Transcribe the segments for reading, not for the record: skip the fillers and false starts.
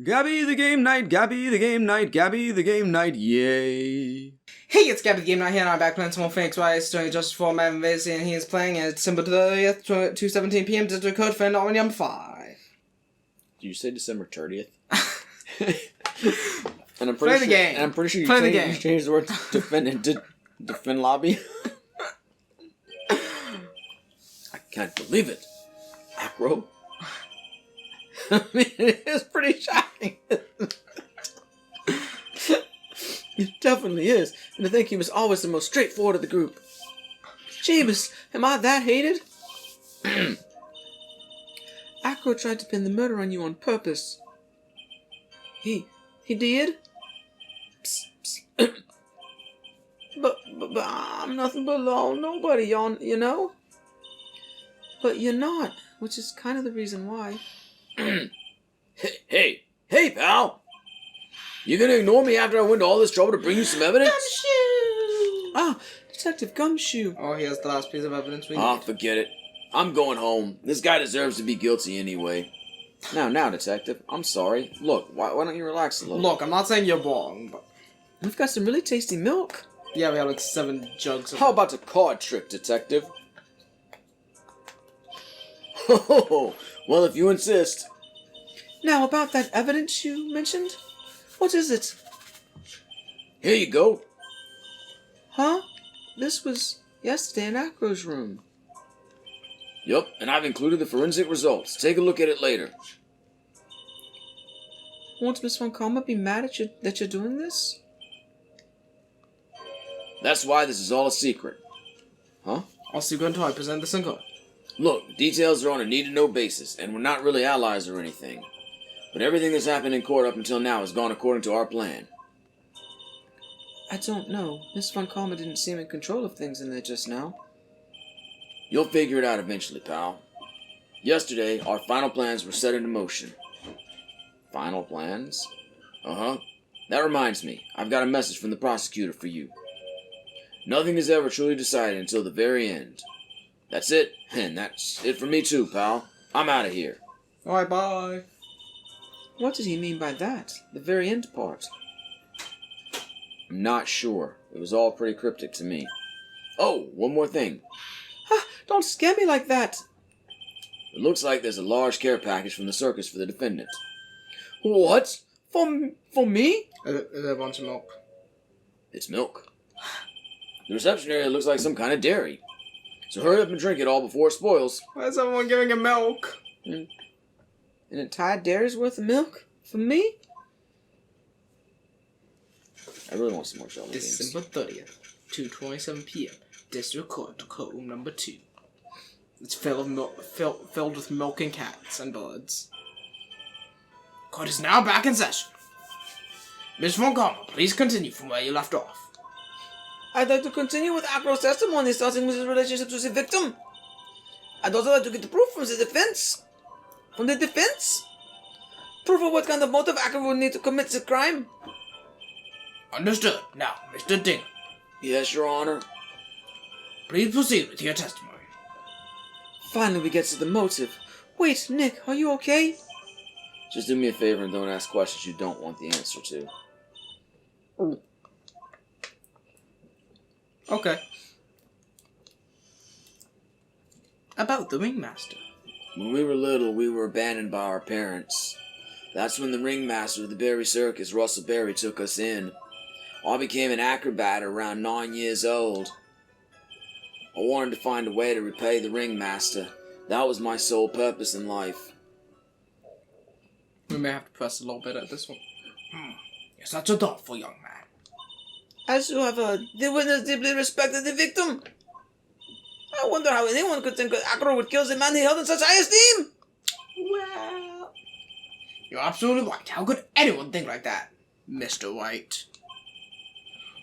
Gabby the game night, Gabby the game night, Gabby the game night, yay. Hey, it's Gabby the Game Night here, and I'm back playing some more Phoenix Wright, doing Justice for Man Viz, and he is playing at December 30th, 2:17 p.m. District Code for number 5. Did you say December 30th? And I'm Play the game. And I'm pretty sure you changed the word defend into defend lobby. I can't believe it. Acro. I mean, it is pretty shocking. It definitely is. And I think he was always the most straightforward of the group. Jeebus, am I that hated? Acro tried to pin the murder on you on purpose. He did? Psst, psst. But I'm nothing but a nobody, you know? But you're not, which is kind of the reason why. Hey, pal! You gonna ignore me after I went to all this trouble to bring you some evidence? Gumshoe! Ah, Detective Gumshoe. Oh, here's the last piece of evidence we need. Ah, forget it. I'm going home. This guy deserves to be guilty anyway. Now, Detective, I'm sorry. Look, why don't you relax a little? Look, I'm not saying you're wrong, but... We've got some really tasty milk. Yeah, we have like 7 jugs of How about a card trick, Detective? Oh, well, if you insist. Now, about that evidence you mentioned? What is it? Here you go. Huh? This was yesterday in Acro's room. Yup, and I've included the forensic results. Take a look at it later. Won't Miss Von Karma be mad at you that you're doing this? That's why this is all a secret. Huh? I'll see you until I present this in court. Look, details are on a need-to-know basis, and we're not really allies or anything. But everything that's happened in court up until now has gone according to our plan. I don't know. Miss Von Karma didn't seem in control of things in there just now. You'll figure it out eventually, pal. Yesterday, our final plans were set into motion. Final plans? Uh-huh. That reminds me, I've got a message from the prosecutor for you. Nothing is ever truly decided until the very end. That's it, and that's it for me too, pal. I'm out of here. Alright, bye. What did he mean by that? The very end part? I'm not sure. It was all pretty cryptic to me. Oh, one more thing. Don't scare me like that. It looks like there's a large care package from the circus for the defendant. What? For me? Is a bunch of milk. It's milk. The reception area looks like some kind of dairy. So hurry up and drink it all before it spoils. Why is everyone giving him milk? An entire dairy's worth of milk? For me? I really want some more jelly beans. December 30th, 2:27 p.m. District Court, Code number 2. It's filled with milk and cats and birds. Court is now back in session. Miss Von Karma, please continue from where you left off. I'd like to continue with Acro's testimony, starting with his relationship to the victim. I'd also like to get the proof from the defense. From the defense? Proof of what kind of motive Acro would need to commit the crime. Understood. Now, Mr. Ding. Yes, Your Honor. Please proceed with your testimony. Finally we get to the motive. Wait, Nick, are you okay? Just do me a favor and don't ask questions you don't want the answer to. Okay. About the ringmaster. When we were little, we were abandoned by our parents. That's when the ringmaster of the Berry Circus, Russell Berry, took us in. I became an acrobat around 9 years old. I wanted to find a way to repay the ringmaster. That was my sole purpose in life. We may have to press a little bit at this one. You're such a thoughtful young man. As you have heard, the witness deeply respected the victim. I wonder how anyone could think that Acro would kill the man he held in such high esteem. Well, you're absolutely right. How could anyone think like that, Mr. Wright?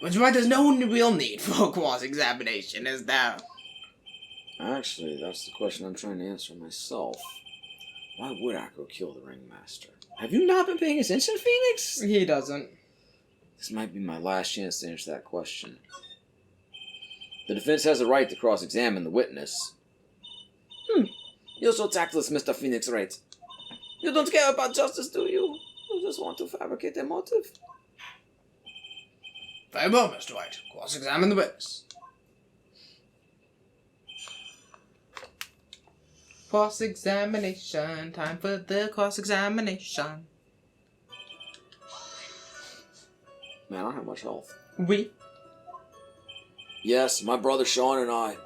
Mr. Wright, there's no real need for a cross-examination, is there? Actually, that's the question I'm trying to answer myself. Why would Acro kill the ringmaster? Have you not been paying attention, Phoenix? He doesn't. This might be my last chance to answer that question. The defense has a right to cross-examine the witness. You're so tactless, Mr. Phoenix Wright. You don't care about justice, do you? just want to fabricate a motive. Very well, Mr. Wright. Cross-examine the witness. Cross-examination. Time for the cross-examination. Man, I don't have much health. We? Yes, my brother Sean and I.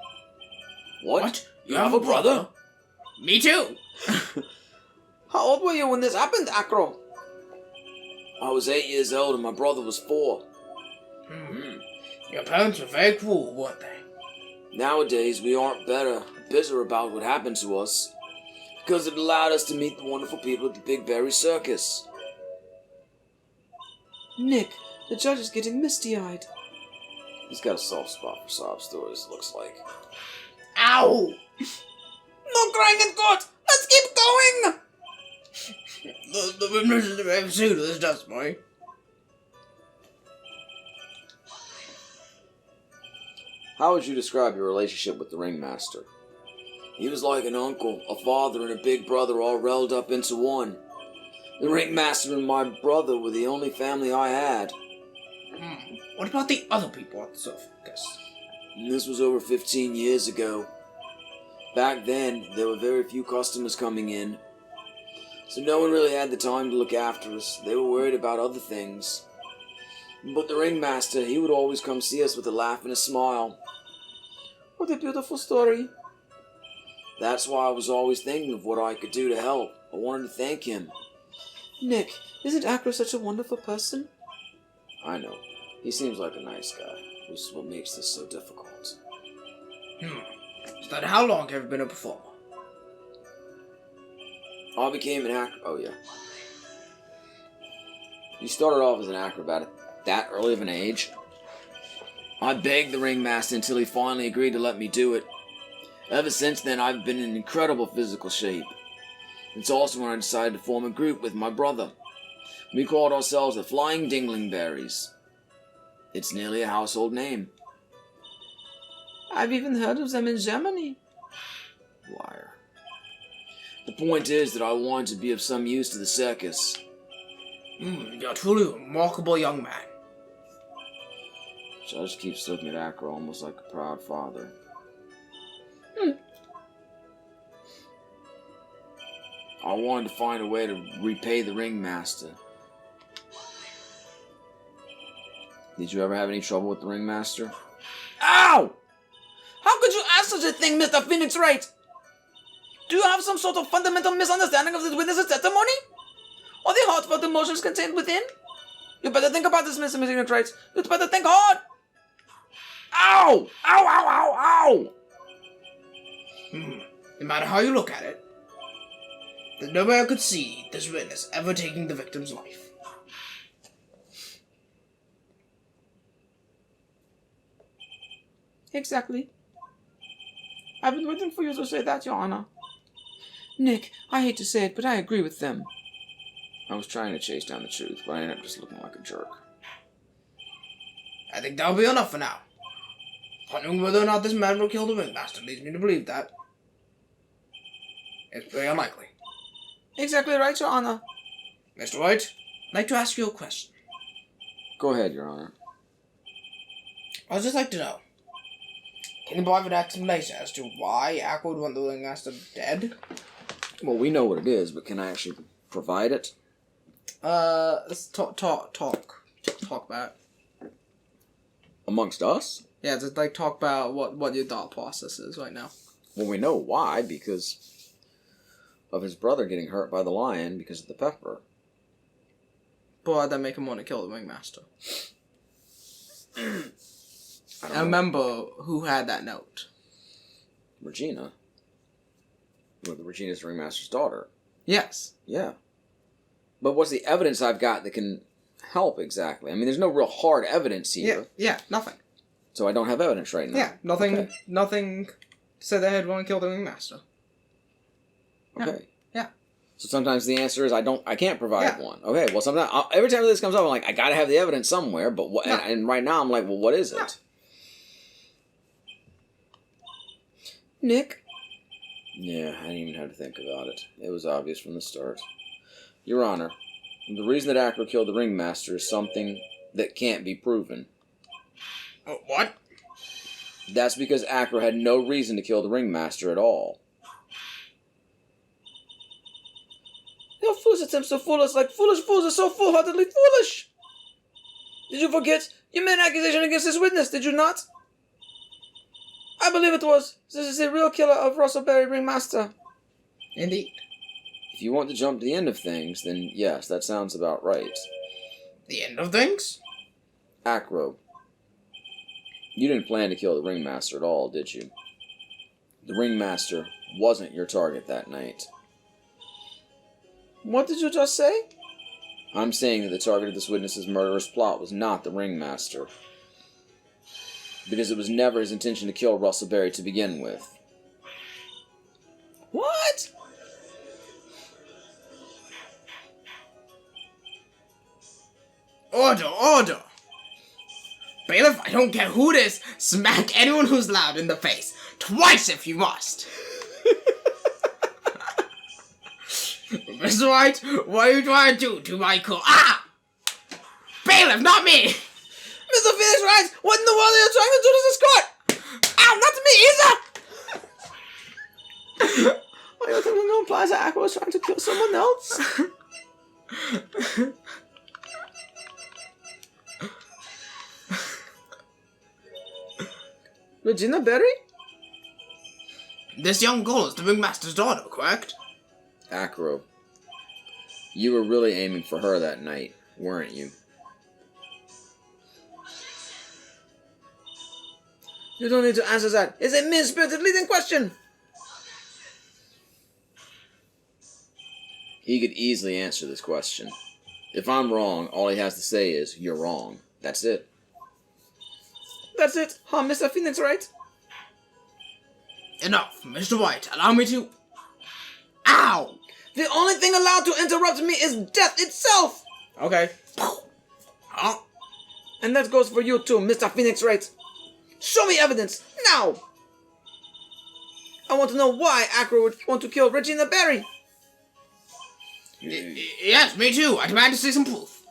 What? You have a brother? Me too. How old were you when this happened, Acro? I was 8 years old and my brother was 4. Your parents were very cruel, weren't they? Nowadays, we aren't bitter about what happened to us, because it allowed us to meet the wonderful people at the Big Berry Circus. Nick, the judge is getting misty-eyed. He's got a soft spot for sob stories, it looks like. Ow! No crying in court! Let's keep going! The witnesses have sued this testimony. How would you describe your relationship with the ringmaster? He was like an uncle, a father, and a big brother all rolled up into one. The ringmaster and my brother were the only family I had. What about the other people at the circus? And this was over 15 years ago. Back then, there were very few customers coming in, so no one really had the time to look after us. They were worried about other things. But the ringmaster, he would always come see us with a laugh and a smile. What a beautiful story. That's why I was always thinking of what I could do to help. I wanted to thank him. Nick, isn't Acro such a wonderful person? I know. He seems like a nice guy, which is what makes this so difficult. So then how long have you been a performer? I became an actor. Oh, yeah. You started off as an acrobat at that early of an age? I begged the ringmaster until he finally agreed to let me do it. Ever since then, I've been in incredible physical shape. It's also when I decided to form a group with my brother. We called ourselves the Flying Dinglingberries. It's nearly a household name. I've even heard of them in Germany. Liar. The point is that I wanted to be of some use to the circus. You're truly a remarkable young man. Judge keeps looking at Acro almost like a proud father. I wanted to find a way to repay the ringmaster. Did you ever have any trouble with the ringmaster? Ow! How could you ask such a thing, Mr. Phoenix Wright? Do you have some sort of fundamental misunderstanding of this witness's testimony? Or the heartfelt emotions contained within? You better think about this, Mr. Phoenix Wright. You better think hard! Ow! Ow, ow, ow, ow! No matter how you look at it, there's no way I could see this witness ever taking the victim's life. Exactly. I've been waiting for you to say that, Your Honor. Nick, I hate to say it, but I agree with them. I was trying to chase down the truth, but I ended up just looking like a jerk. I think that'll be enough for now. Wondering whether or not this man will kill the ringmaster leads me to believe that it's very unlikely. Exactly right, Your Honor. Mr. Wright, I'd like to ask you a question. Go ahead, Your Honor. I'd just like to know, can you provide an explanation as to why Acro would want the ringmaster dead? Well, we know what it is, but can I actually provide it? Let's talk about it. Amongst us? Yeah, just like talk about what your thought process is right now. Well, we know why, because of his brother getting hurt by the lion because of the pepper. But why'd that make him want to kill the ringmaster? I know. remember who had that note. Regina. Well, Regina's the ringmaster's daughter. Yes. Yeah. But what's the evidence I've got that can help exactly? I mean, there's no real hard evidence here. Yeah, nothing. So I don't have evidence right now. Yeah, nothing said they had want to kill the ringmaster. Okay. Yeah. So sometimes the answer is I can't provide one. Okay, well sometimes, every time this comes up, I'm like, I gotta have the evidence somewhere, but what, and right now I'm like, well, what is it? Nick? Yeah, I didn't even have to think about it. It was obvious from the start. Your Honor, The reason that Acro killed the ringmaster is something that can't be proven. What? That's because Acro had no reason to kill the ringmaster at all. Your foolish attempts to fool us like foolish fools are so foolhardily foolish! Did you forget? You made an accusation against this witness, did you not? I believe it was. This is the real killer of Russellberry Ringmaster. Indeed. If you want to jump to the end of things, then yes, that sounds about right. The end of things? Acro. You didn't plan to kill the ringmaster at all, did you? The ringmaster wasn't your target that night. What did you just say? I'm saying that the target of this witness's murderous plot was not the ringmaster. Because it was never his intention to kill Russellberry to begin with. What? Order, order! Bailiff, I don't care who it is, smack anyone who's loud in the face. Twice if you must. Mr. Wright, what are you trying to do to my cool? Ah! Bailiff, not me! Mr. Phoenix Wright, what in the world are you trying to do to this court? Ow, not to me either! Are you thinking to imply that Acro was trying to kill someone else? Regina Berry? This young girl is the ringmaster's daughter, correct? Acro. You were really aiming for her that night, weren't you? You don't need to answer that. It's a mean-spirited leading question. He could easily answer this question. If I'm wrong, all he has to say is, you're wrong. That's it. That's it, huh, Mr. Phoenix Wright? Enough, Mr. White. Allow me to... Ow! The only thing allowed to interrupt me is death itself! Okay. Huh? And that goes for you too, Mr. Phoenix Wright. Show me evidence, now! I want to know why Acro would want to kill Regina Berry. Yes, me too. I demand to see some proof.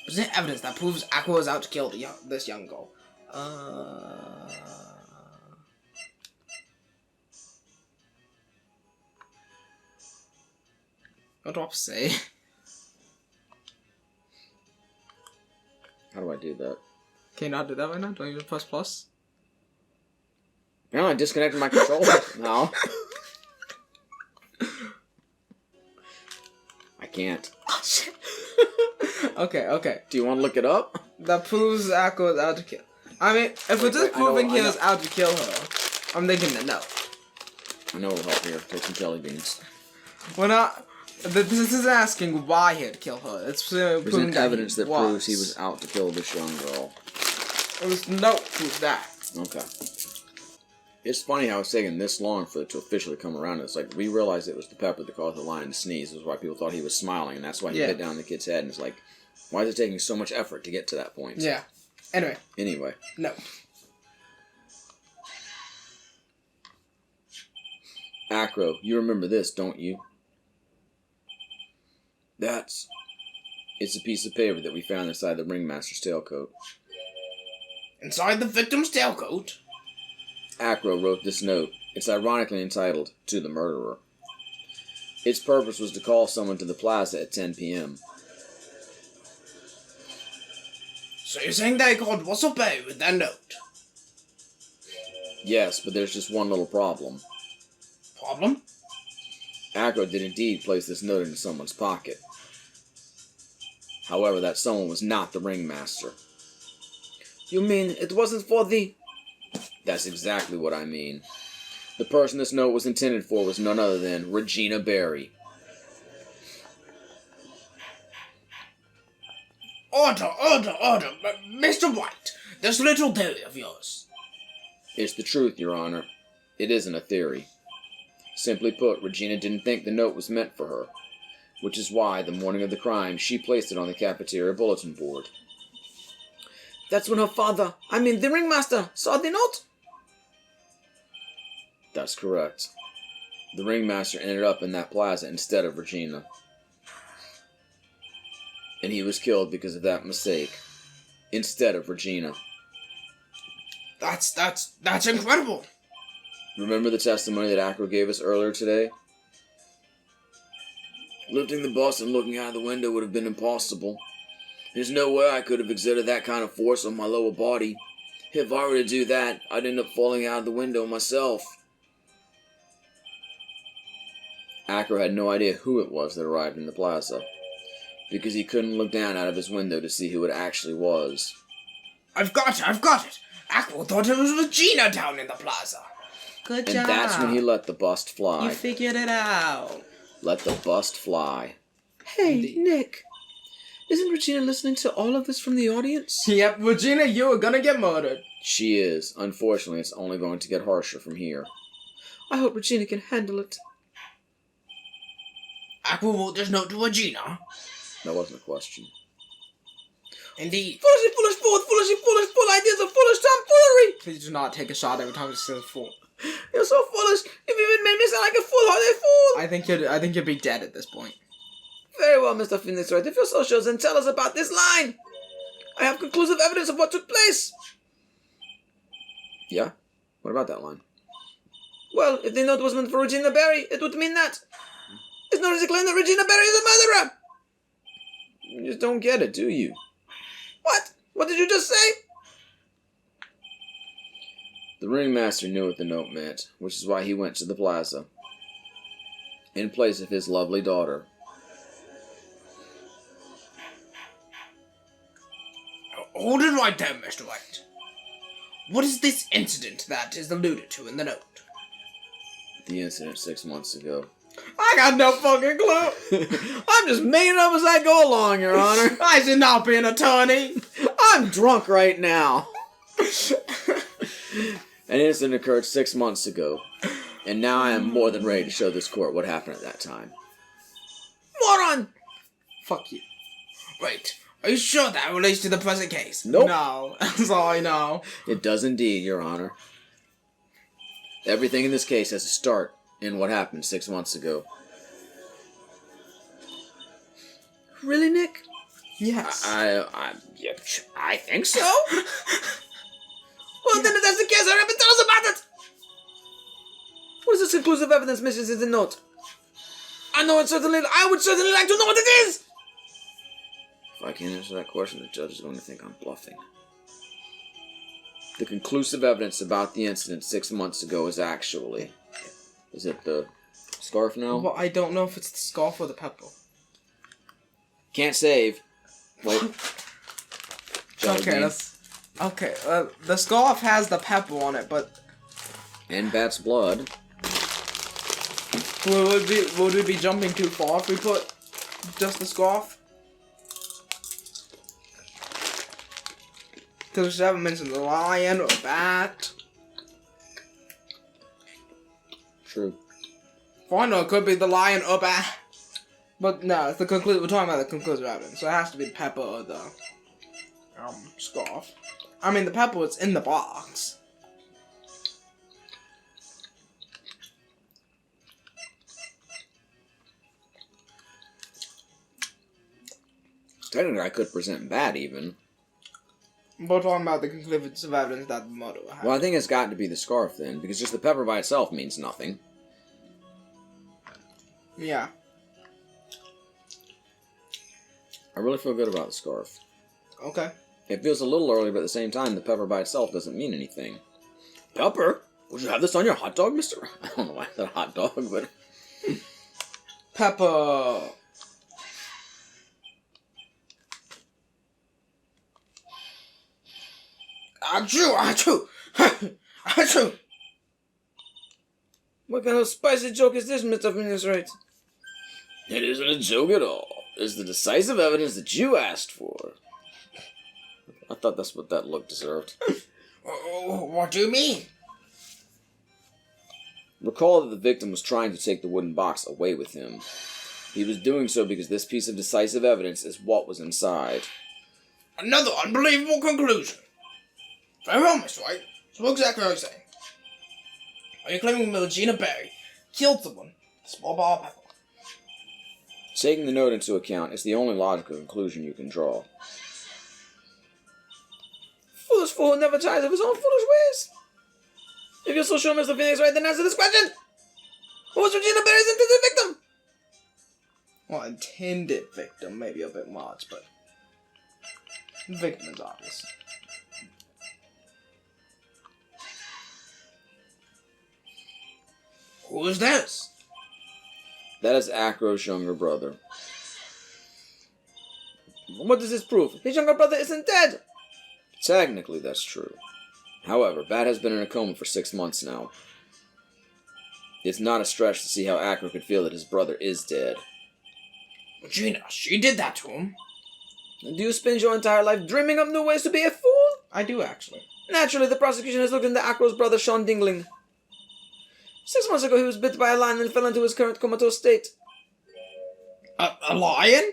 Present evidence that proves Acro is out to kill this young girl. What do I say? How do I do that? Can you not do that right now? Don't you press plus? No, I disconnected my controller. No. I can't. Oh, shit. Okay. Do you want to look it up? That proves Acro is out to kill. I mean, if we're just proving he is out to kill her, I'm thinking that no. I know it'll help here. Take some jelly beans. We're not... This is asking why he had to kill her. It's Present evidence that proves he was out to kill this young girl. There's no proof that. Okay. It's funny how it's taken this long for it to officially come around. It's like, we realized it was the pepper that caused the lion to sneeze. This is why people thought he was smiling, and that's why he bit down the kid's head. And it's like, why is it taking so much effort to get to that point? Yeah. Anyway. No. Acro, you remember this, don't you? It's a piece of paper that we found inside the ringmaster's tailcoat. Inside the victim's tailcoat? Acro wrote this note. It's ironically entitled, To the Murderer. Its purpose was to call someone to the plaza at 10 p.m. So you're saying they called Russellberry with that note? Yes, but there's just one little problem. Problem? Acro did indeed place this note into someone's pocket. However, that someone was not the ringmaster. You mean it wasn't for the... That's exactly what I mean. The person this note was intended for was none other than Regina Berry. Order! Mr. White, this little theory of yours. It's the truth, Your Honor. It isn't a theory. Simply put, Regina didn't think the note was meant for her, which is why, the morning of the crime, she placed it on the cafeteria bulletin board. That's when her father, the ringmaster, saw the note? That's correct. The ringmaster ended up in that plaza instead of Regina. And he was killed because of that mistake. Instead of Regina. That's incredible. Remember the testimony that Acro gave us earlier today? Lifting the bus and looking out of the window would have been impossible. There's no way I could have exerted that kind of force on my lower body. If I were to do that, I'd end up falling out of the window myself. Acro had no idea who it was that arrived in the plaza, because he couldn't look down out of his window to see who it actually was. I've got it! Acro thought it was Regina down in the plaza. Good job. And that's when he let the bust fly. You figured it out. Let the bust fly. Hey, Nick. Isn't Regina listening to all of this from the audience? Yep, Regina, you are gonna get murdered. She is. Unfortunately, it's only going to get harsher from here. I hope Regina can handle it. Acro wrote this note to Regina. That wasn't a question. Indeed. Foolish, full ideas of foolish tomfoolery! Please do not take a shot every time you say fool. You're so foolish, you've even made me sound like a foolhardy fool! I think you'd be dead at this point. Very well, Mr. Phoenix Wright. If you're so sure, then tell us about this line. I have conclusive evidence of what took place. Yeah? What about that line? Well, if the note was meant for Regina Barry, it would mean that. It's no reason to claim that Regina Barry is a murderer. You just don't get it, do you? What? What did you just say? The ringmaster knew what the note meant, which is why he went to the plaza. In place of his lovely daughter. Hold it right there, Mr. Wright. What is this incident that is alluded to in the note? The incident 6 months ago. I got no fucking clue. I'm just making it up as I go along, Your Honor. I should not be an attorney. I'm drunk right now. An incident occurred 6 months ago, and now I am more than ready to show this court what happened at that time. Moron! Fuck you. Wait, are you sure that relates to the present case? Nope. No, that's all I know. It does indeed, Your Honor. Everything in this case has to start in what happened 6 months ago. Really, Nick? Yes. I think so. Well, then if that's the case, hurry up and tell us about it! What is this conclusive evidence mentioned in the note? I would certainly like to know what it is! If I can't answer that question, the judge is going to think I'm bluffing. The conclusive evidence about the incident 6 months ago is actually... Is it the scarf now? Well, I don't know if it's the scarf or the pepper. Can't save. Wait. Okay, okay. The scarf has the pepper on it, but And Bat's blood. would we be jumping too far if we put just the scarf? Because we haven't mentioned the lion or bat. True. For I know, it could be the lion or bat. But no, it's the we're talking about the conclusive evidence, so it has to be the pepper or the scarf. I mean, the pepper was in the box. Technically, I could present Bat even. We're talking about the conclusive evidence that the murder happened. Well, I think it's got to be the scarf then, because just the pepper by itself means nothing. Yeah. I really feel good about the scarf. Okay. It feels a little early, but at the same time, the pepper by itself doesn't mean anything. Pepper? Would you have this on your hot dog, mister? I don't know why I said hot dog, but... Pepper. Achoo! Achoo! What kind of spicy joke is this, Mr. Phoenix Wright? It isn't a joke at all. It's the decisive evidence that you asked for. I thought that's what that look deserved. What do you mean? Recall that the victim was trying to take the wooden box away with him. He was doing so because this piece of decisive evidence is what was inside. Another unbelievable conclusion. Very well, Mr. Wright. So what exactly are you saying? Are you claiming Regina Barry killed someone with a small ball of pepper? Taking the note into account is the only logical conclusion you can draw. Foolish fool who never tires of his own foolish ways. If you're so sure Mr. Phoenix Wright, then answer this question. Who was Regina Berry's intended victim? Well, intended victim, maybe a bit much, but victim is obvious. Who is this? That is Acro's younger brother. What does this prove? His younger brother isn't dead. Technically, that's true. However, Bat has been in a coma for 6 months now. It's not a stretch to see how Acro could feel that his brother is dead. Regina, she did that to him. And do you spend your entire life dreaming of new ways to be a fool? I do, actually. Naturally, the prosecution has looked into Acro's brother, Sean Dingling. 6 months ago, he was bit by a lion and fell into his current comatose state. A lion?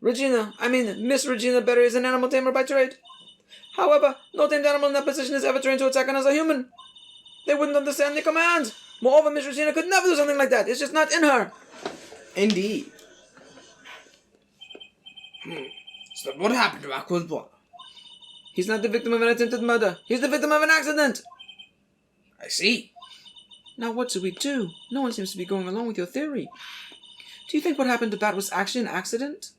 Miss Regina Berry is an animal tamer by trade. However, no tamed animal in that position is ever trained to attack another human. They wouldn't understand the command. Moreover, Miss Regina could never do something like that. It's just not in her. Indeed. So what happened to Acro's brother? He's not the victim of an attempted murder. He's the victim of an accident. I see. Now what do we do? No one seems to be going along with your theory. Do you think what happened to Bat was actually an accident?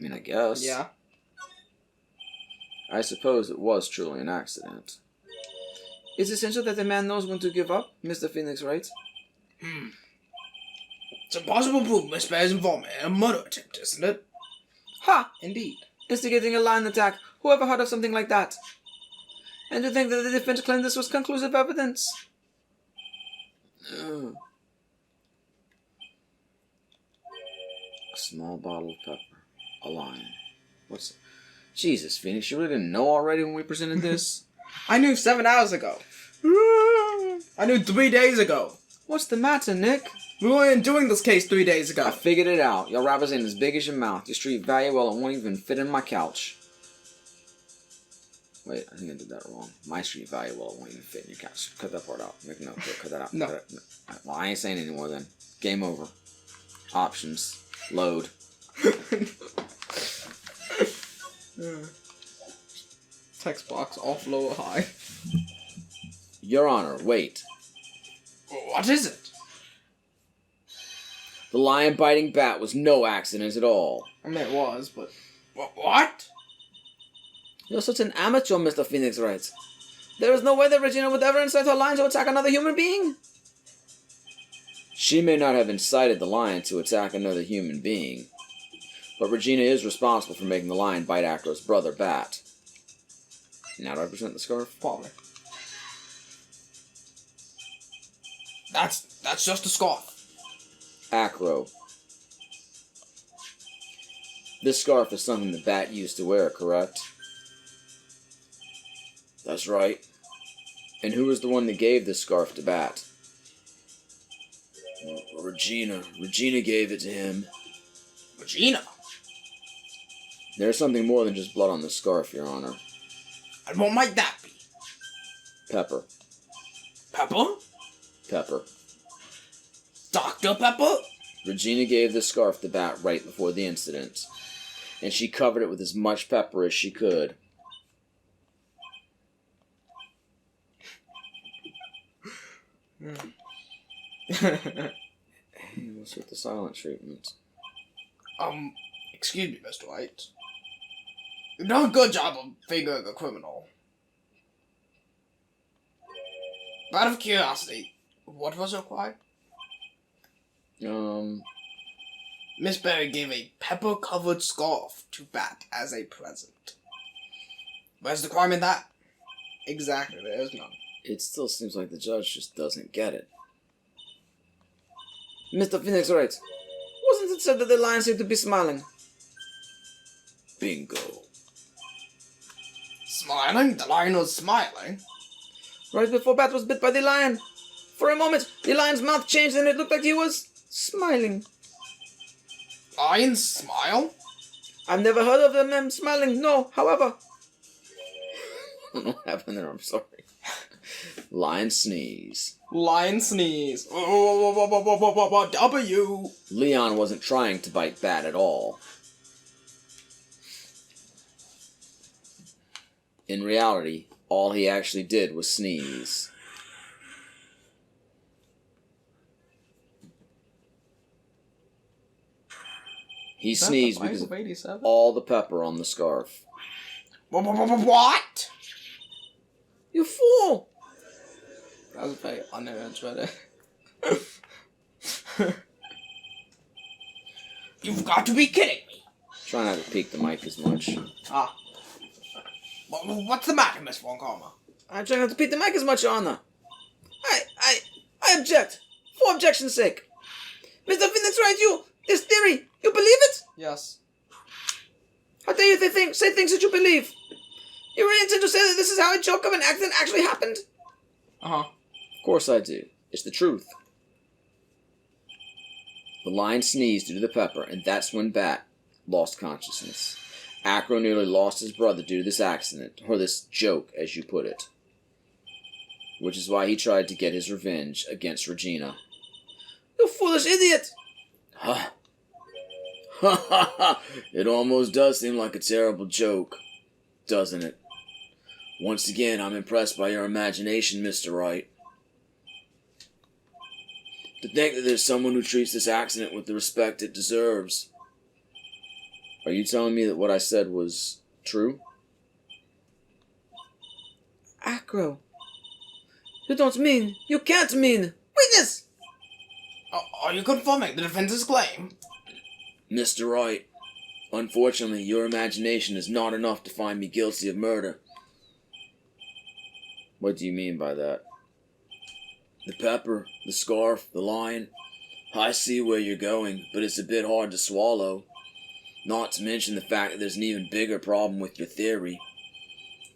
I guess. Yeah. I suppose it was truly an accident. It's essential that the man knows when to give up, Mr. Phoenix Wright. It's impossible to prove Miss Berry's involvement in a murder attempt, isn't it? Ha! Indeed. Instigating a lion attack. Who ever heard of something like that? And to think that the defense claimed this was conclusive evidence. A small bottle of pepper. A lion. What's... Jesus, Phoenix, you really didn't know already when we presented this? I knew 7 hours ago. I knew 3 days ago. What's the matter, Nick? We weren't doing this case 3 days ago. I figured it out. Your rappers ain't as big as your mouth. Your street value, well, it won't even fit in my couch. Wait, I think I did that wrong. My street value, well, it won't even fit in your couch. Cut that part out. Make a note. Cut that out. No. Cut that. Well, I ain't saying anymore then. Game over. Options. Load. Text box off, low or high. Your Honor, wait. What is it? The lion biting Bat was no accident at all. I mean, it was, but... What? You're such an amateur, Mr. Phoenix Wright. There is no way that Regina would ever incite her lion to attack another human being. She may not have incited the lion to attack another human being, but Regina is responsible for making the lion bite Acro's brother, Bat. Now do I present the scarf? Probably. That's just a scarf. Acro. This scarf is something the Bat used to wear, correct? That's right. And who was the one that gave this scarf to Bat? Regina. Regina gave it to him. Regina? There's something more than just blood on the scarf, Your Honor. And what might that be? Pepper. Pepper? Pepper. Dr. Pepper? Regina gave this scarf to Bat right before the incident, and she covered it with as much pepper as she could. Hey, what's with the silent treatment? Excuse me, Mr. Wright. You've done a good job of figuring a criminal. But out of curiosity, what was required? Miss Berry gave a pepper-covered scarf to Bat as a present. Where's the crime in that? Exactly, there's none. It still seems like the judge just doesn't get it. Mr. Phoenix Wright, wasn't it said that the lion seemed to be smiling? Bingo. Smiling? The lion was smiling. Right before Bat was bit by the lion. For a moment, the lion's mouth changed and it looked like he was smiling. Lions smile? I've never heard of them smiling, no, however. I don't know what happened there, I'm sorry. Lion sneeze. Lion sneeze. W. Leon wasn't trying to bite Bat at all. In reality, all he actually did was sneeze. He sneezed because of all the pepper on the scarf. What? You fool! That was very unenergetic. You've got to be kidding me! Try not to peek the mic as much. Ah. What's the matter, Miss Von Karma? I'm trying not to beat the mic as much, Your Honor. I object. For objection's sake. Mr. Phoenix Wright, this theory, you believe it? Yes. How dare you say things that you believe? You really intend to say that this is how a joke of an accident actually happened? Uh-huh. Of course I do. It's the truth. The lion sneezed due to the pepper, and that's when Bat lost consciousness. Acro nearly lost his brother due to this accident, or this joke, as you put it. Which is why he tried to get his revenge against Regina. You foolish idiot! Ha! Ha ha ha! It almost does seem like a terrible joke, doesn't it? Once again, I'm impressed by your imagination, Mr. Wright. To think that there's someone who treats this accident with the respect it deserves. Are you telling me that what I said was true? Acro. You can't mean. Witness! Are you confirming the defense's claim? Mr. Wright, unfortunately, your imagination is not enough to find me guilty of murder. What do you mean by that? The pepper, the scarf, the lion. I see where you're going, but it's a bit hard to swallow. Not to mention the fact that there's an even bigger problem with your theory.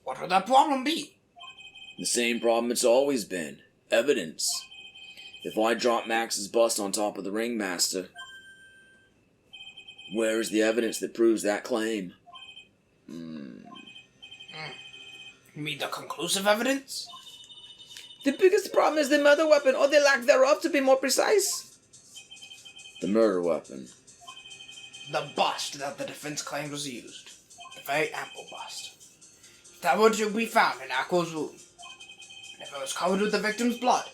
What would that problem be? The same problem it's always been. Evidence. If I drop Max's bust on top of the ringmaster, where is the evidence that proves that claim? You mean the conclusive evidence? The biggest problem is the murder weapon, or the lack thereof, to be more precise. The murder weapon. The bust that the defense claimed was used. The very ample bust. If that were to be found in Acro's room, and if it was covered with the victim's blood,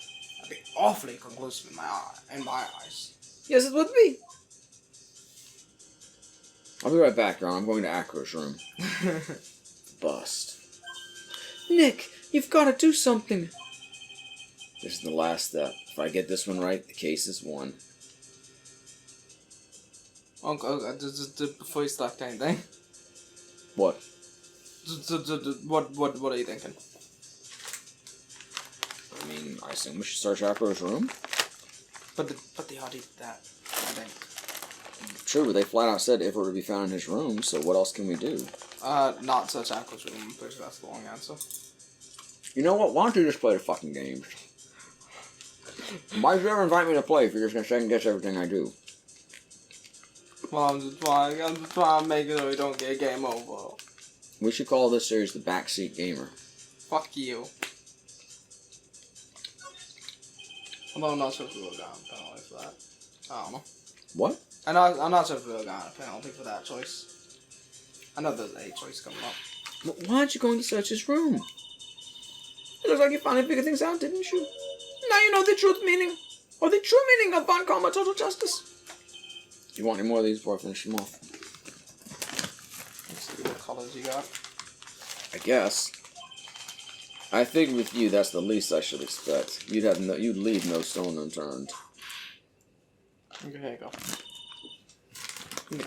that'd be awfully conclusive in my eyes. Yes, it would be. I'll be right back, Ron. I'm going to Acro's room. Bust. Nick, you've got to do something. This is the last step. If I get this one right, the case is won. Okay, just before you start anything. What? What are you thinking? I mean, I assume we should search Acro's room? But they already did that, I think. True, but they flat out said if it were to be found in his room, so what else can we do? Not search Acro's room. I'm pretty sure that's the long answer. You know what? Why don't you just play the fucking games? Why did you ever invite me to play if you're just gonna second guess everything I do? Well, I'm just trying to make it so we don't get game over. We should call this series the Backseat Gamer. Fuck you. Although I'm not sure if we would have gotten a penalty for that. I don't know. What? I'm not sure if we would have gotten a penalty for that choice. I know there's a choice coming up. But why aren't you going to search his room? It looks like you finally figured things out, didn't you? Now you know the truth meaning, or the true meaning of Von Karma Total Justice. You want any more of these before I finish them off? Let's see what colors you got. I guess. I think with you, that's the least I should expect. You'd leave no stone unturned. Okay, here you go.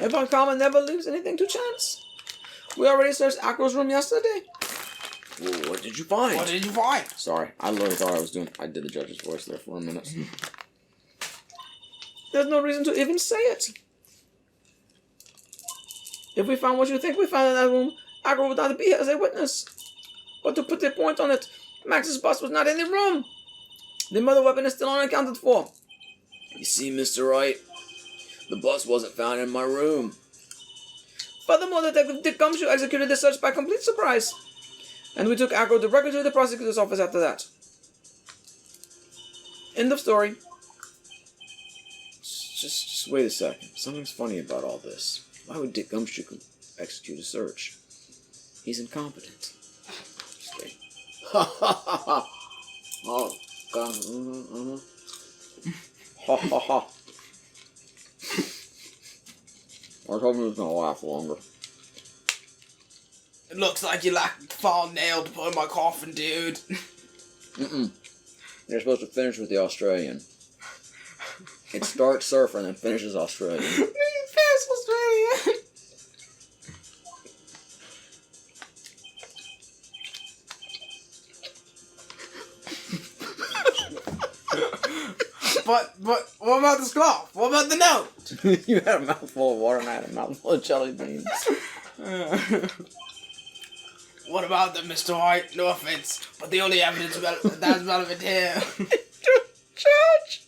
And Von Karma never leaves anything to chance. We already searched Acro's room yesterday. Whoa, what did you find? What did you find? Sorry, I literally thought I did the judge's voice there for a minute. There's no reason to even say it. If we found what you think we found in that room, Acro would not be here as a witness. But to put a point on it, Max's bust was not in the room. The murder weapon is still unaccounted for. You see, Mr. Wright, the bust wasn't found in my room. Furthermore, Detective Dick Gumshoe executed the search by complete surprise. And we took Acro directly to the prosecutor's office after that. End of story. Just wait a second. Something's funny about all this. Why would Dick Gumshoe execute a search? He's incompetent. Just kidding. Ha ha ha ha. Oh, God. Ha ha ha. I was hoping he was going to laugh longer. It looks like you lacked a file nail to put in my coffin, dude. You're supposed to finish with the Australian. It starts surfer and then finishes Australian. Finish Australian. But what about the scarf? What about the note? You had a mouthful of water and I had a mouthful of jelly beans. What about them, Mr. White? No offense, but the only evidence that's relevant here. Judge!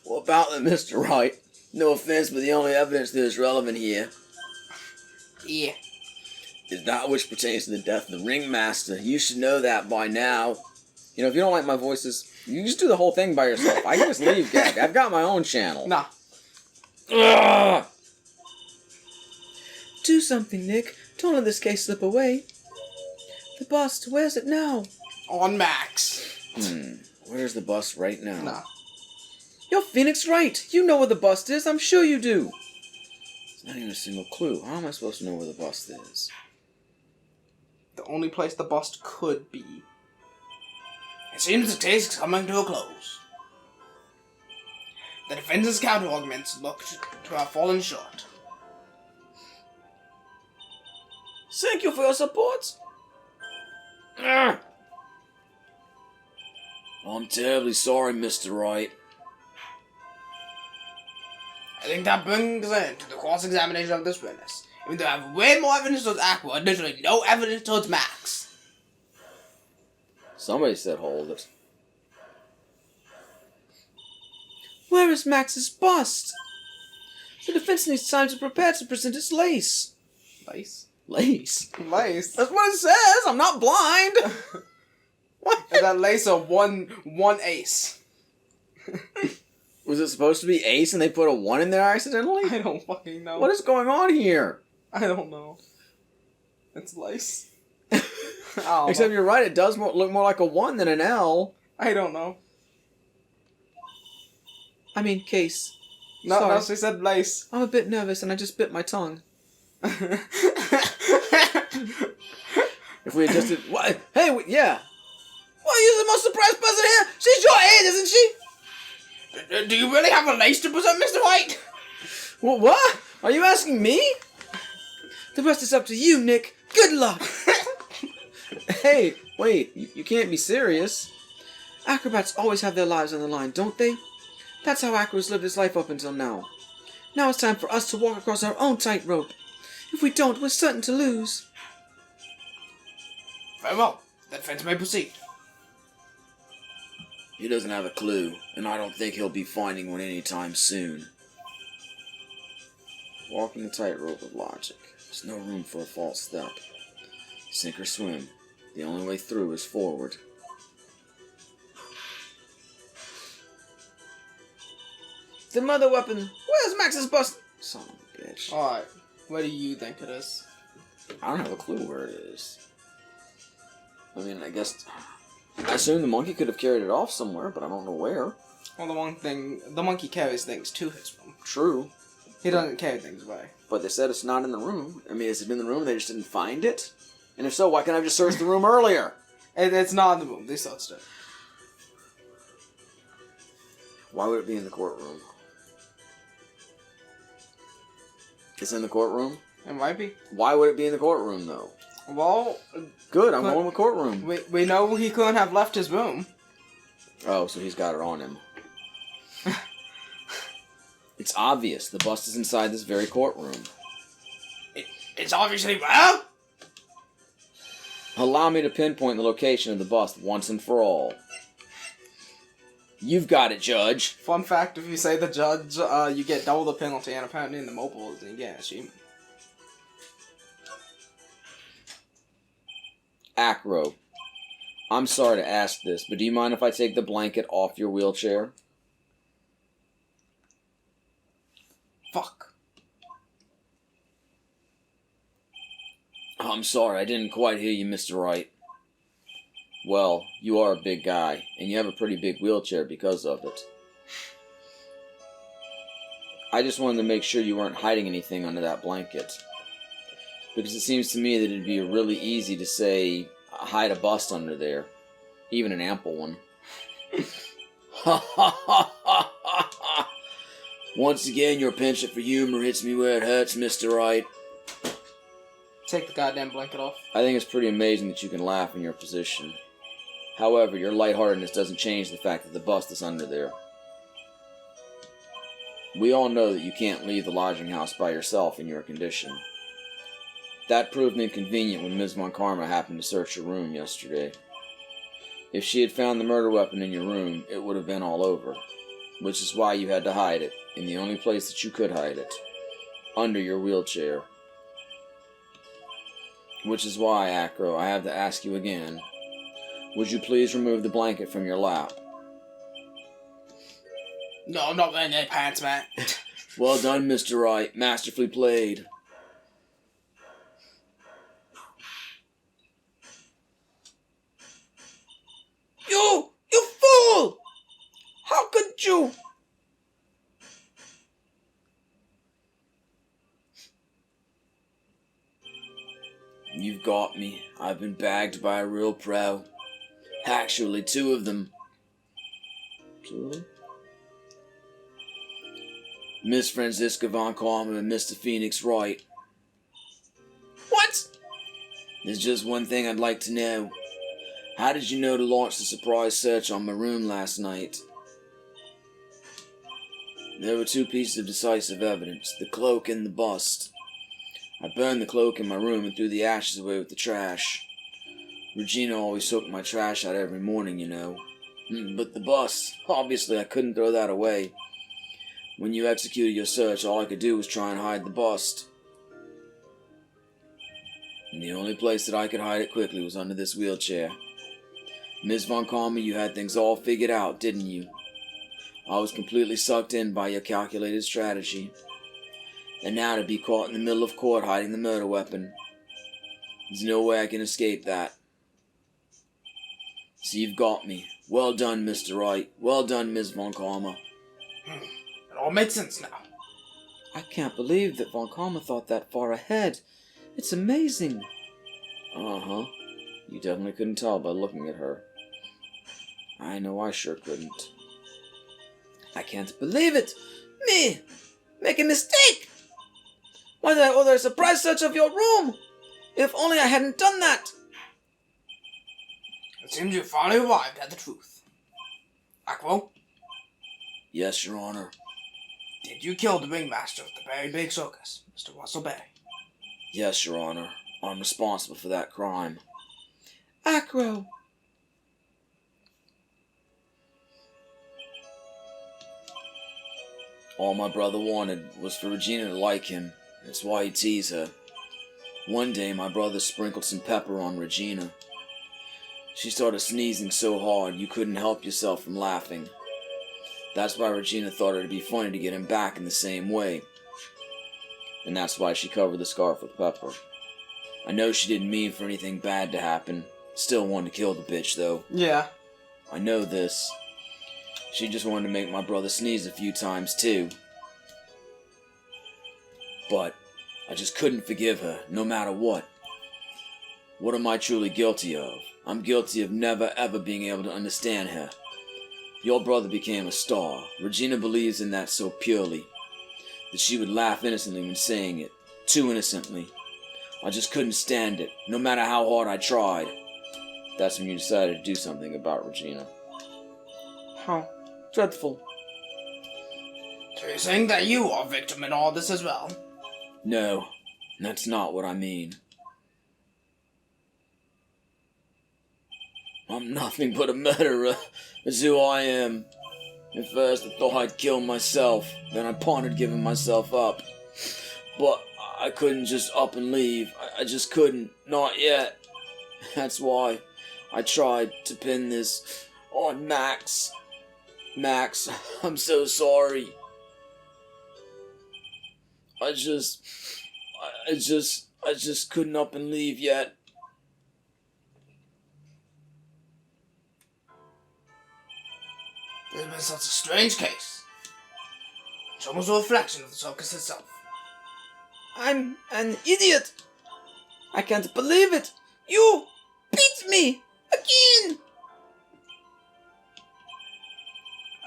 What about them, Mr. Wright? No offense, but the only evidence that is relevant here Yeah. is that which pertains to the death of the ringmaster. You should know that by now. You know, if you don't like my voices, you just do the whole thing by yourself. I can just leave, Gabby. I've got my own channel. Nah. Ugh. Do something, Nick. Don't let this case slip away. The bust, where's it now? On Max. Where's the bust right now? Nah. You're Phoenix Wright. You know where the bust is. I'm sure you do. There's not even a single clue. How am I supposed to know where the bust is? The only place the bust could be. It seems the case is coming to a close. The defense's counter-arguments look to have fallen short. Thank you for your support. I'm terribly sorry, Mr. Wright. I think that brings an end to the cross-examination of this witness. Even though I have way more evidence towards Aqua and literally no evidence towards Max. Somebody said hold it. Where is Max's bust? The defense needs time to prepare to present its lace. Lace? Lace? Lace? That's what it says! I'm not blind! What? Is that lace or one ace? Was it supposed to be ace and they put a 1 in there accidentally? I don't fucking know. What is going on here? I don't know. It's lace. Except you're right, it does look more like a 1 than an L. I don't know. I mean, case. No, Sorry. no, she said lace. I'm a bit nervous and I just bit my tongue. If we had just did... What? Hey, yeah. Well, you're the most surprised person here. She's your age, isn't she? Do you really have a lace to present, Mr. White? Well, what? Are you asking me? The rest is up to you, Nick. Good luck. Hey, wait. You can't be serious. Acrobats always have their lives on the line, don't they? That's how Acro's lived his life up until now. Now it's time for us to walk across our own tightrope. If we don't, we're certain to lose. Very well. The defense may proceed. He doesn't have a clue, and I don't think he'll be finding one anytime soon. Walking the tightrope of logic. There's no room for a false step. Sink or swim. The only way through is forward. The mother weapon. Where's Max's bust? Son of a bitch. Alright. Where do you think it is? I don't have a clue where it is. I mean, I guess... I assume the monkey could have carried it off somewhere, but I don't know where. Well, the monkey carries things to his room. True. He doesn't carry things away. But they said it's not in the room. I mean, has it been in the room and they just didn't find it? And if so, why can't I have just searched the room earlier? It's not in the room. They searched it. Why would it be in the courtroom? It's in the courtroom? It might be. Why would it be in the courtroom, though? Well... Good, I'm going with courtroom. We know he couldn't have left his room. Oh, so he's got it on him. It's obvious. The bust is inside this very courtroom. It's obviously... Well... Allow me to pinpoint the location of the bust once and for all. You've got it, Judge. Fun fact, if you say the judge, you get double the penalty, and apparently in the mobiles, and you get an achievement. Acro, I'm sorry to ask this, but do you mind if I take the blanket off your wheelchair? Fuck. I'm sorry, I didn't quite hear you, Mr. Wright. Well, you are a big guy, and you have a pretty big wheelchair because of it. I just wanted to make sure you weren't hiding anything under that blanket. Because it seems to me that it'd be really easy to say, hide a bust under there. Even an ample one. Ha ha ha ha ha ha! Once again, your penchant for humor hits me where it hurts, Mr. Wright. Take the goddamn blanket off. I think it's pretty amazing that you can laugh in your position. However, your lightheartedness doesn't change the fact that the bust is under there. We all know that you can't leave the lodging house by yourself in your condition. That proved inconvenient when Ms. Von Karma happened to search your room yesterday. If she had found the murder weapon in your room, it would have been all over. Which is why you had to hide it, in the only place that you could hide it. Under your wheelchair. Which is why, Acro, I have to ask you again. Would you please remove the blanket from your lap? No, I'm not wearing any pants, man. Well done, Mr. Wright. Masterfully played. You fool! How could you? You've got me. I've been bagged by a real pro. Actually, 2 of them. 2 of them? Miss Franziska Von Karma and Mr. Phoenix Wright. What? There's just one thing I'd like to know. How did you know to launch the surprise search on my room last night? There were 2 pieces of decisive evidence, the cloak and the bust. I burned the cloak in my room and threw the ashes away with the trash. Regina always took my trash out every morning, you know. But the bust, obviously I couldn't throw that away. When you executed your search, all I could do was try and hide the bust. And the only place that I could hide it quickly was under this wheelchair. Ms. Von Karma, you had things all figured out, didn't you? I was completely sucked in by your calculated strategy. And now to be caught in the middle of court hiding the murder weapon. There's no way I can escape that. So you've got me. Well done, Mr. Wright. Well done, Ms. Von Karma. It all makes sense now. I can't believe that Von Karma thought that far ahead. It's amazing. Uh-huh. You definitely couldn't tell by looking at her. I know I sure couldn't. I can't believe it. Me! Make a mistake! Why did I order a surprise search of your room? If only I hadn't done that! It seems you finally arrived at the truth. Acro, Yes, Your Honor. did you kill the ringmaster of the Very Big Circus, Mr. Russell Berry? Yes, Your Honor. I'm responsible for that crime. Acro! All my brother wanted was for Regina to like him. That's why he teased her. One day, my brother sprinkled some pepper on Regina. She started sneezing so hard you couldn't help yourself from laughing. That's why Regina thought it'd be funny to get him back in the same way. And that's why she covered the scarf with pepper. I know she didn't mean for anything bad to happen. Still wanted to kill the bitch, though. Yeah. I know this. She just wanted to make my brother sneeze a few times, too. But I just couldn't forgive her, no matter what. What am I truly guilty of? I'm guilty of never ever being able to understand her. Your brother became a star. Regina believes in that so purely that she would laugh innocently when saying it. Too innocently. I just couldn't stand it, no matter how hard I tried. That's when you decided to do something about Regina. How dreadful. So you're saying that you are a victim in all this as well? No, that's not what I mean. I'm nothing but a murderer. That's who I am. At first, I thought I'd kill myself. Then I pondered giving myself up. But I couldn't just up and leave. I just couldn't. Not yet. That's why I tried to pin this on Max. Max, I'm so sorry. I just couldn't up and leave yet. There's been such a strange case. It's almost a reflection of the circus itself. I'm an idiot. I can't believe it. You beat me again.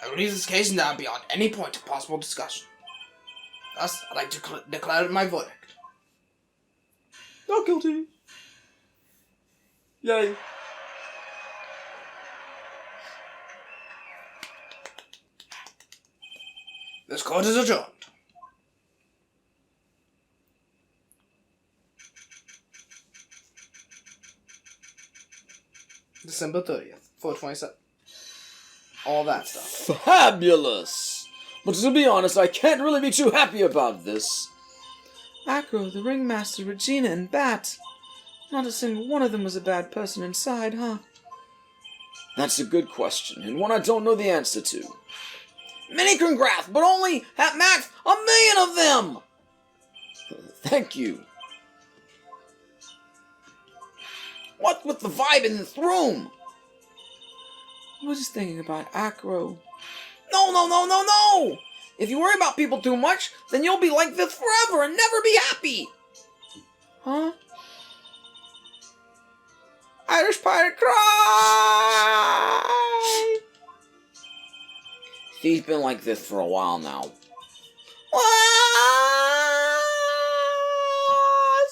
I believe this case is now beyond any point of possible discussion. Thus, I'd like to declare my verdict. Not guilty. Yay. This court is adjourned. December 30th, 427. All that stuff. Fabulous! But to be honest, I can't really be too happy about this. Acro, the ringmaster, Regina, and Bat. Not a single one of them was a bad person inside, huh? That's a good question, and one I don't know the answer to. Many congrats, but only at max 1,000,000 of them! Thank you. What with the vibe in this room? I was just thinking about Acro. No! If you worry about people too much, then you'll be like this forever and never be happy! Huh? Irish pirate cry! He's been like this for a while now. It's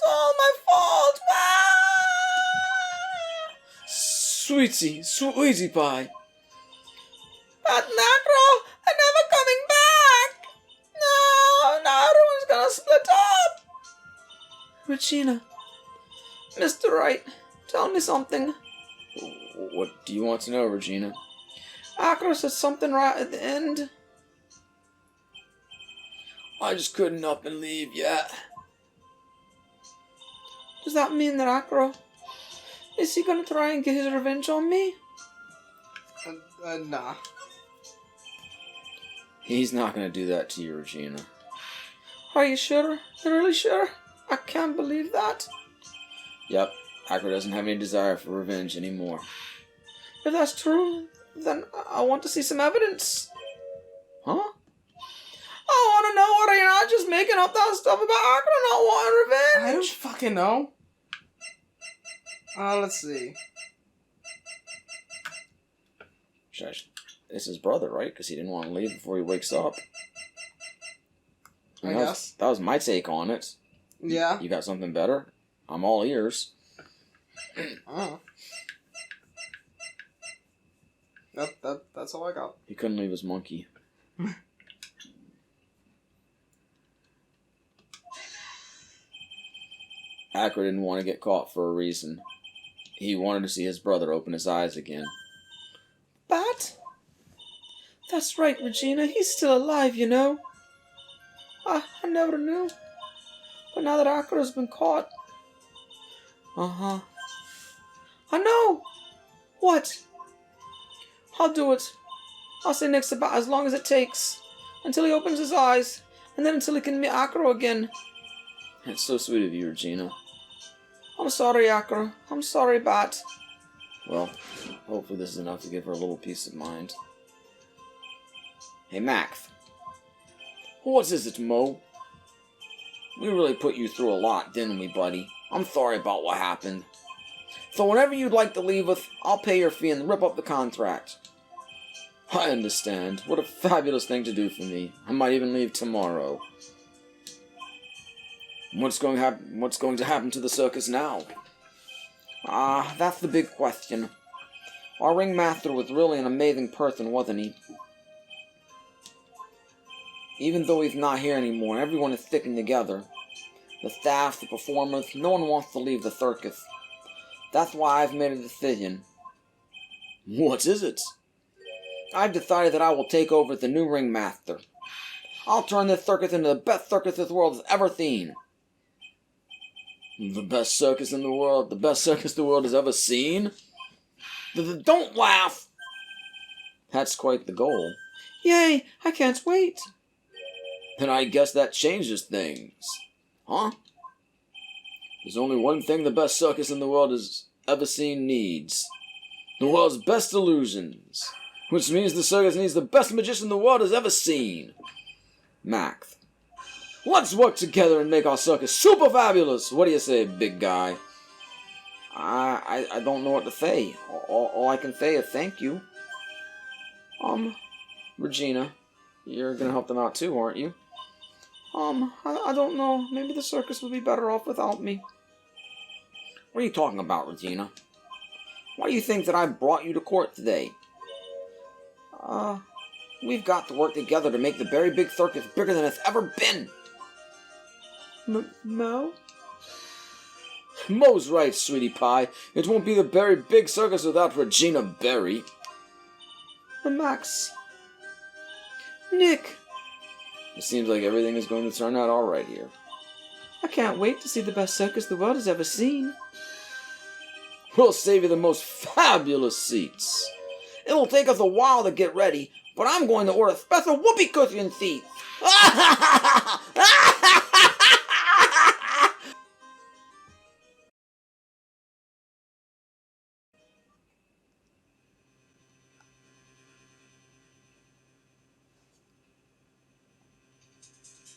all my fault! Sweetie pie. Bat and Acro are never coming back! No, now everyone's gonna split up! Regina, Mr. Wright, tell me something. What do you want to know, Regina? Acro said something right at the end. I just couldn't up and leave yet. Does that mean that Acro... is he gonna try and get his revenge on me? Nah. He's not gonna do that to you, Regina. Are you sure? You're really sure? I can't believe that. Yep, Acro doesn't have any desire for revenge anymore. If that's true, then I want to see some evidence. Huh? I want to know whether you're not just making up that stuff about Acro not wanting revenge. I don't fucking know. Let's see. It's his brother, right? Because he didn't want to leave before he wakes up. I guess. That was my take on it. Yeah. You got something better? I'm all ears. Oh. That's all I got. He couldn't leave his monkey. Acro didn't want to get caught for a reason. He wanted to see his brother open his eyes again. Bat? That's right, Regina. He's still alive, you know. I never knew. But now that Acro's been caught... Uh-huh. I know! What? I'll do it. I'll stay next to Bat as long as it takes. Until he opens his eyes. And then until he can meet Acro again. It's so sweet of you, Regina. I'm sorry, Acro. I'm sorry, Bat. Well, hopefully this is enough to give her a little peace of mind. Hey, Max. What is it, Mo? We really put you through a lot, didn't we, buddy? I'm sorry about what happened. So whenever you'd like to leave us, I'll pay your fee and rip up the contract. I understand. What a fabulous thing to do for me. I might even leave tomorrow. What's going to happen to the circus now? That's the big question. Our ringmaster was really an amazing person, wasn't he? Even though he's not here anymore, everyone is sticking together. The staff, the performers, no one wants to leave the circus. That's why I've made a decision. What is it? I've decided that I will take over the new ringmaster. I'll turn this circus into the best circus this world has ever seen. The best circus in the world? The best circus the world has ever seen? Don't laugh! That's quite the goal. Yay, I can't wait. Then I guess that changes things. Huh? There's only one thing the best circus in the world has ever seen needs. The world's best illusions. Which means the circus needs the best magician the world has ever seen. Max, let's work together and make our circus super fabulous. What do you say, big guy? I don't know what to say. All I can say is thank you. Regina, you're gonna help them out too, aren't you? I don't know. Maybe the circus would be better off without me. What are you talking about, Regina? Why do you think that I brought you to court today? We've got to work together to make the very big circus bigger than it's ever been. Mo? Mo's right, sweetie pie. It won't be the very big circus without Regina Berry. Max. Nick. It seems like everything is going to turn out alright here. I can't wait to see the best circus the world has ever seen. We'll save you the most fabulous seats. It will take us a while to get ready, but I'm going to order special whoopee cushion seats.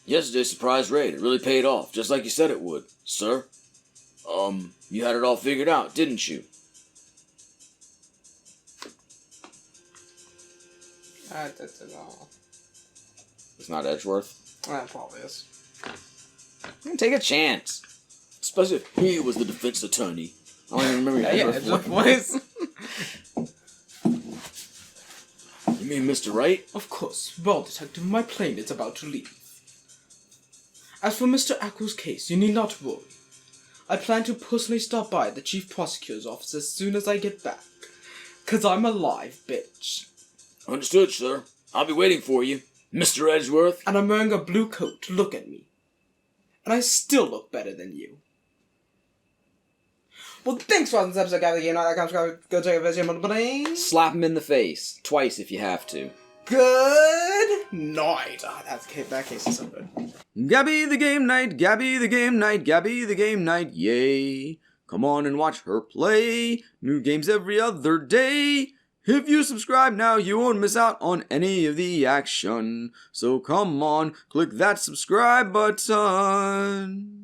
Yesterday's surprise raid, it really paid off, just like you said it would, sir. You had it all figured out, didn't you? That's it all. It's not Edgeworth. That probably is. Take a chance. Especially if he was the defense attorney. I don't even remember your Edgeworth voice. You mean Mr. Wright? Of course. Well, Detective, my plane is about to leave. As for Mr. Acro's case, you need not worry. I plan to personally stop by the Chief Prosecutor's office as soon as I get back. 'Cause I'm a live bitch. Understood, sir. I'll be waiting for you, Mr. Edgeworth. And I'm wearing a blue coat to look at me. And I still look better than you. Well, thanks for watching this episode, Gabby. You know, go check out the video. Slap him in the face. Twice if you have to. Good night. That case is so good. Gabby the game night, Gabby the game night, Gabby the game night, yay. Come on and watch her play. New games every other day. If you subscribe now, you won't miss out on any of the action. So come on, click that subscribe button.